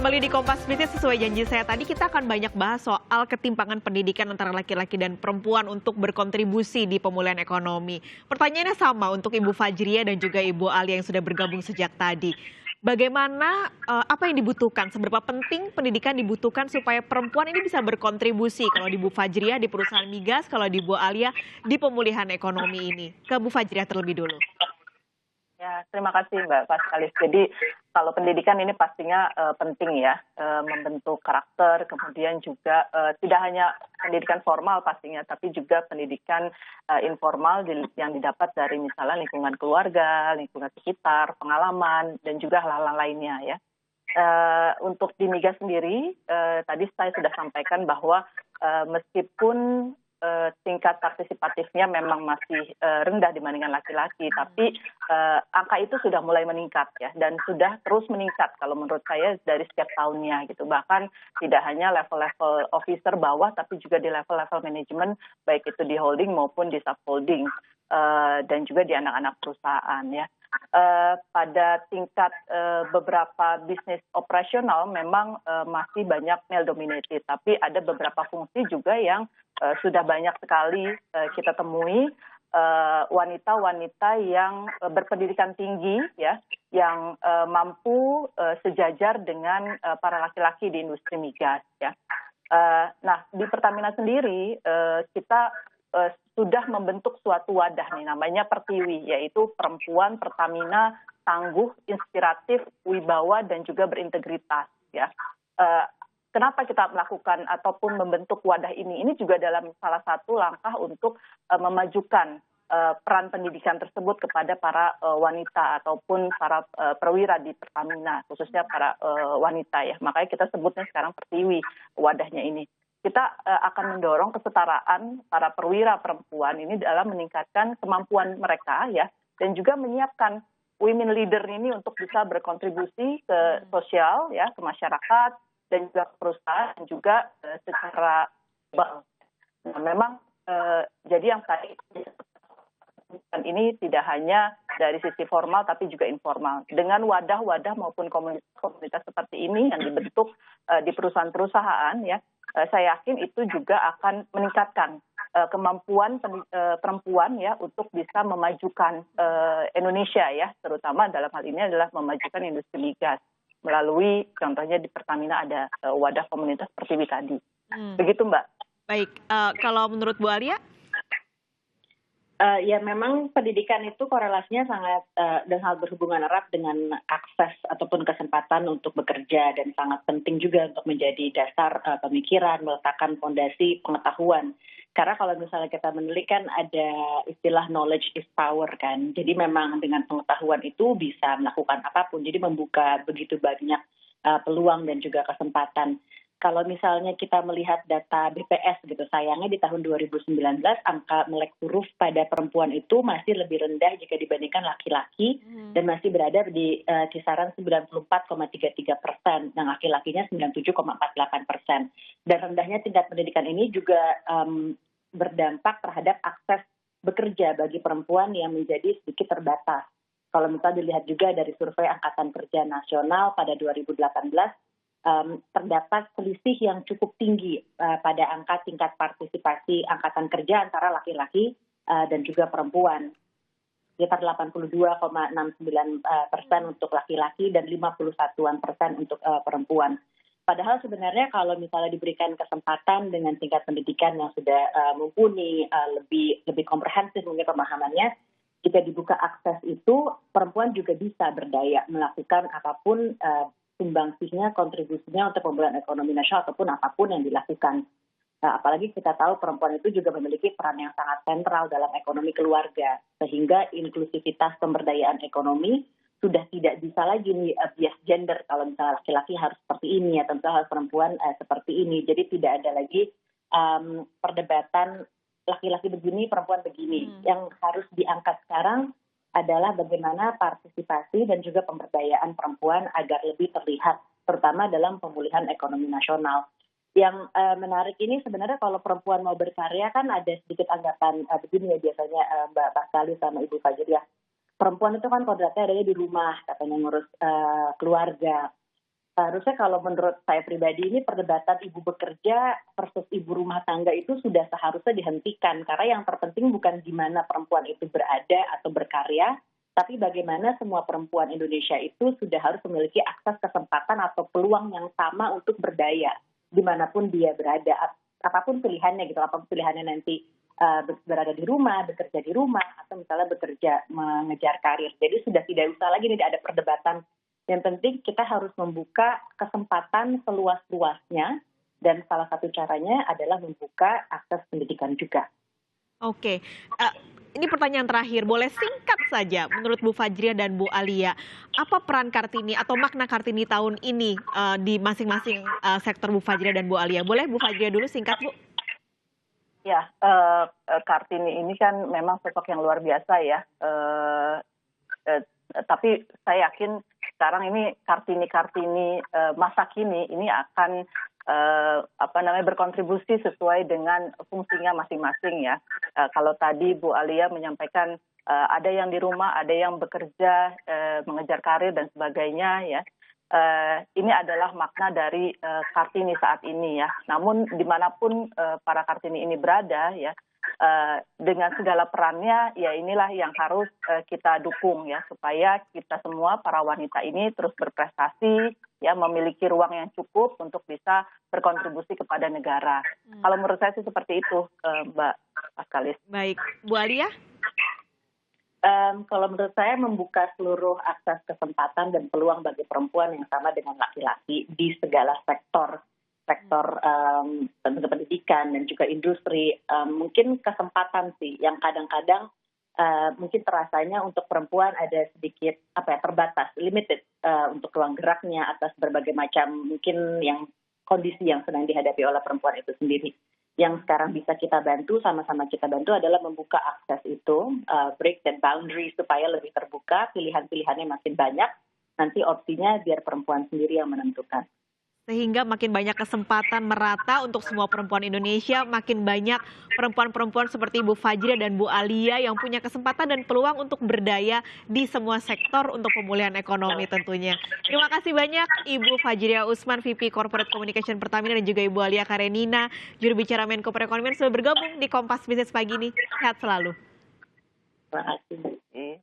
kembali di Kompas Bisnis. Sesuai janji saya tadi, kita akan banyak bahas soal ketimpangan pendidikan antara laki-laki dan perempuan untuk berkontribusi di pemulihan ekonomi. Pertanyaannya sama untuk Ibu Fajria dan juga Ibu Alia yang sudah bergabung sejak tadi. Bagaimana, apa yang dibutuhkan, seberapa penting pendidikan dibutuhkan supaya perempuan ini bisa berkontribusi, kalau di Bu Fajria di perusahaan migas, kalau di Bu Alia di pemulihan ekonomi ini. Ke Bu Fajria terlebih dulu. Ya, terima kasih Mbak Paskalis. Jadi kalau pendidikan ini pastinya penting ya, membentuk karakter, kemudian juga tidak hanya pendidikan formal pastinya, tapi juga pendidikan informal yang didapat dari misalnya lingkungan keluarga, lingkungan sekitar, pengalaman, dan juga hal-hal lainnya ya. Untuk di migas sendiri, tadi saya sudah sampaikan bahwa meskipun tingkat partisipatifnya memang masih rendah dibandingkan laki-laki, tapi angka itu sudah mulai meningkat ya, dan sudah terus meningkat kalau menurut saya dari setiap tahunnya gitu. Bahkan tidak hanya level-level officer bawah, tapi juga di level-level manajemen, baik itu di holding maupun di subholding, dan juga di anak-anak perusahaan ya. Pada tingkat beberapa bisnis operasional memang masih banyak male dominated, tapi ada beberapa fungsi juga yang sudah banyak sekali kita temui wanita-wanita yang berpendidikan tinggi ya, yang mampu sejajar dengan para laki-laki di industri migas ya. Nah, di Pertamina sendiri kita sudah membentuk suatu wadah nih, namanya Pertiwi, yaitu Perempuan Pertamina Tangguh, Inspiratif, Wibawa, dan juga berintegritas ya. Kenapa kita melakukan ataupun membentuk wadah ini? Ini juga dalam salah satu langkah untuk memajukan peran pendidikan tersebut kepada para wanita ataupun para perwira di Pertamina, khususnya para wanita ya. Makanya kita sebutnya sekarang Pertiwi wadahnya ini. Kita akan mendorong kesetaraan para perwira perempuan ini dalam meningkatkan kemampuan mereka ya, dan juga menyiapkan women leader ini untuk bisa berkontribusi ke sosial ya, ke masyarakat dan juga ke perusahaan, dan juga secara global. Nah, memang jadi yang tadi ini tidak hanya dari sisi formal tapi juga informal. Dengan wadah-wadah maupun komunitas seperti ini yang dibentuk di perusahaan-perusahaan ya, saya yakin itu juga akan meningkatkan kemampuan perempuan ya untuk bisa memajukan Indonesia ya, terutama dalam hal ini adalah memajukan industri migas melalui contohnya di Pertamina ada wadah komunitas Pertiwi tadi. Begitu Mbak. Baik, kalau menurut Bu Alia? Ya memang pendidikan itu korelasinya sangat dan hal berhubungan erat dengan akses ataupun kesempatan untuk bekerja, dan sangat penting juga untuk menjadi dasar pemikiran, meletakkan fondasi pengetahuan. Karena kalau misalnya kita menelik kan ada istilah knowledge is power kan. Jadi memang dengan pengetahuan itu bisa melakukan apapun. Jadi membuka begitu banyak peluang dan juga kesempatan. Kalau misalnya kita melihat data BPS gitu, sayangnya di tahun 2019 angka melek huruf pada perempuan itu masih lebih rendah jika dibandingkan laki-laki, dan masih berada di kisaran 94,33%, dan laki-lakinya 97,48%. Dan rendahnya tingkat pendidikan ini juga berdampak terhadap akses bekerja bagi perempuan yang menjadi sedikit terbatas. Kalau misalnya dilihat juga dari survei Angkatan Kerja Nasional pada 2018, terdapat selisih yang cukup tinggi pada angka tingkat partisipasi angkatan kerja antara laki-laki dan juga perempuan. Sekitar 82,69% untuk laki-laki dan 51% untuk perempuan. Padahal sebenarnya kalau misalnya diberikan kesempatan dengan tingkat pendidikan yang sudah mumpuni, lebih komprehensif mungkin pemahamannya, jika dibuka akses itu, perempuan juga bisa berdaya melakukan apapun sumbangsihnya, kontribusinya untuk pemulihan ekonomi nasional ataupun apapun yang dilakukan. Nah, apalagi kita tahu perempuan itu juga memiliki peran yang sangat sentral dalam ekonomi keluarga, sehingga inklusivitas pemberdayaan ekonomi sudah tidak bisa lagi nih bias gender, kalau misalnya laki-laki harus seperti ini atau misalnya harus perempuan seperti ini. Jadi tidak ada lagi perdebatan laki-laki begini, perempuan begini. Yang harus diangkat sekarang adalah bagaimana partisipasi dan juga pemberdayaan perempuan agar lebih terlihat, terutama dalam pemulihan ekonomi nasional. Yang menarik ini sebenarnya kalau perempuan mau berkarya kan ada sedikit anggapan begini ya biasanya Mbak Paskali sama Ibu Fajria. Perempuan itu kan kodratnya adanya di rumah, katanya ngurus keluarga. Harusnya kalau menurut saya pribadi ini perdebatan ibu bekerja versus ibu rumah tangga itu sudah seharusnya dihentikan. Karena yang terpenting bukan gimana perempuan itu berada atau berkarya, tapi bagaimana semua perempuan Indonesia itu sudah harus memiliki akses kesempatan atau peluang yang sama untuk berdaya dimanapun dia berada. Apapun pilihannya gitu, apapun pilihannya nanti berada di rumah, bekerja di rumah, atau misalnya bekerja mengejar karir. Jadi sudah tidak usah lagi nih ada perdebatan. Yang penting kita harus membuka kesempatan seluas-luasnya dan salah satu caranya adalah membuka akses pendidikan juga. Oke, ini pertanyaan terakhir, boleh singkat saja menurut Bu Fajria dan Bu Alia, apa peran Kartini atau makna Kartini tahun ini di masing-masing sektor Bu Fajria dan Bu Alia? Boleh Bu Fajria dulu singkat, Bu? Ya, Kartini ini kan memang sosok yang luar biasa ya. Tapi saya yakin sekarang ini Kartini masa kini ini akan berkontribusi sesuai dengan fungsinya masing-masing ya. Kalau tadi Bu Alia menyampaikan ada yang di rumah, ada yang bekerja, mengejar karir dan sebagainya ya. Ini adalah makna dari Kartini saat ini ya. Namun dimanapun para Kartini ini berada ya, dengan segala perannya ya inilah yang harus kita dukung ya, supaya kita semua para wanita ini terus berprestasi ya, memiliki ruang yang cukup untuk bisa berkontribusi kepada negara. Kalau menurut saya sih seperti itu, Mbak Paskalis. Baik, Bu Alia? Kalau menurut saya membuka seluruh akses kesempatan dan peluang bagi perempuan yang sama dengan laki-laki di segala sektor tentu pendidikan dan juga industri, mungkin kesempatan sih yang kadang-kadang mungkin terasanya untuk perempuan ada sedikit terbatas, limited untuk ruang geraknya atas berbagai macam mungkin yang kondisi yang sedang dihadapi oleh perempuan itu sendiri. Yang sekarang bisa kita bantu, sama-sama kita bantu adalah membuka akses itu, break that boundary supaya lebih terbuka, pilihan-pilihannya makin banyak, nanti opsinya biar perempuan sendiri yang menentukan. Sehingga makin banyak kesempatan merata untuk semua perempuan Indonesia, makin banyak perempuan-perempuan seperti Bu Fajria dan Bu Alia yang punya kesempatan dan peluang untuk berdaya di semua sektor untuk pemulihan ekonomi tentunya. Terima kasih banyak Ibu Fajria Usman, VP Corporate Communication Pertamina, dan juga Ibu Alia Karenina, juru bicara Menko Perekonomian, sudah bergabung di Kompas Bisnis pagi ini. Sehat selalu. Terima kasih.